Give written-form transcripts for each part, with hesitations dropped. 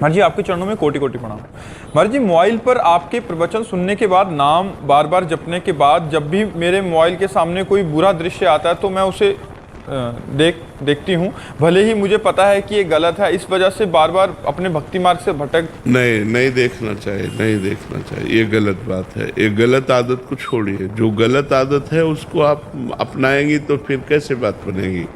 महाराज जी आपके चरणों में कोटि कोटि प्रणाम। महाराज जी मोबाइल पर आपके प्रवचन सुनने के बाद, नाम बार बार जपने के बाद, जब भी मेरे मोबाइल के सामने कोई बुरा दृश्य आता है तो मैं उसे देखती हूँ, भले ही मुझे पता है कि ये गलत है। इस वजह से बार बार अपने भक्ति मार्ग से भटक नहीं देखना चाहिए, नहीं देखना चाहिए, ये गलत बात है। ये गलत आदत को छोड़िए। जो गलत आदत है उसको आप अपनाएंगी तो फिर कैसे बात बनेगी।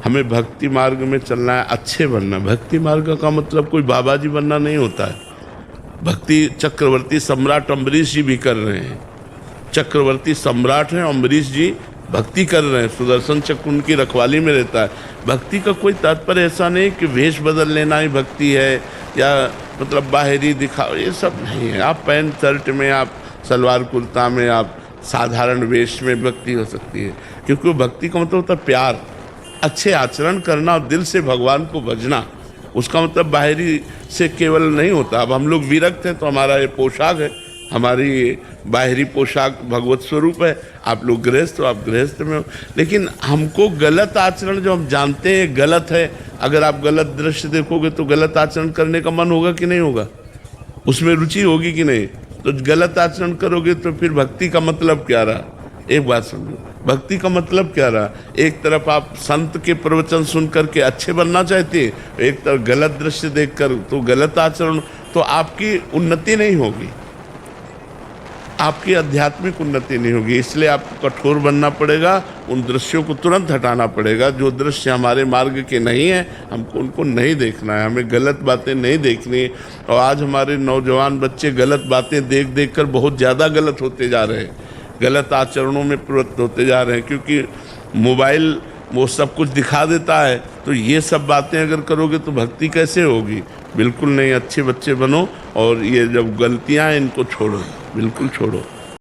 हमें भक्ति मार्ग में चलना है, अच्छे बनना। भक्ति मार्ग का मतलब कोई बाबा जी बनना नहीं होता है। भक्ति चक्रवर्ती सम्राट अम्बरीश जी भी कर रहे हैं। चक्रवर्ती सम्राट हैं अम्बरीश जी, भक्ति कर रहे हैं। सुदर्शन चक्र उनकी रखवाली में रहता है। भक्ति का कोई तात्पर्य ऐसा नहीं कि वेश बदल लेना ही भक्ति है, या मतलब बाहरी दिखाओ, ये सब नहीं है। आप पैंट शर्ट में, आप सलवार कुर्ता में, आप साधारण वेश में भक्ति हो सकती है। क्योंकि भक्ति का मतलब होता है प्यार, अच्छे आचरण करना और दिल से भगवान को भजना। उसका मतलब बाहरी से केवल नहीं होता। अब हम लोग विरक्त हैं तो हमारा ये पोशाक है, हमारी बाहरी पोशाक भगवत स्वरूप है। आप लोग गृहस्थ हो, आप गृहस्थ में हो। लेकिन हमको गलत आचरण जो हम जानते हैं गलत है, अगर आप गलत दृश्य देखोगे तो गलत आचरण करने का मन होगा कि नहीं होगा, उसमें रुचि होगी कि नहीं। तो गलत आचरण करोगे तो फिर भक्ति का मतलब क्या रहा। एक बात समझो, भक्ति का मतलब क्या रहा। एक तरफ आप संत के प्रवचन सुन करके अच्छे बनना चाहते हैं, एक तरफ गलत दृश्य देखकर तो गलत आचरण, तो आपकी उन्नति नहीं होगी, आपकी आध्यात्मिक उन्नति नहीं होगी। इसलिए आपको कठोर बनना पड़ेगा, उन दृश्यों को तुरंत हटाना पड़ेगा। जो दृश्य हमारे मार्ग के नहीं हैं हमको उनको नहीं देखना है, हमें गलत बातें नहीं देखनी। और आज हमारे नौजवान बच्चे गलत बातें देख देख कर बहुत ज़्यादा गलत होते जा रहे हैं, गलत आचरणों में प्रवृत्त होते जा रहे हैं। क्योंकि मोबाइल वो सब कुछ दिखा देता है, तो ये सब बातें अगर करोगे तो भक्ति कैसे होगी। बिल्कुल नहीं, अच्छे बच्चे बनो और ये जब गलतियां हैं इनको छोड़ो, बिल्कुल छोड़ो।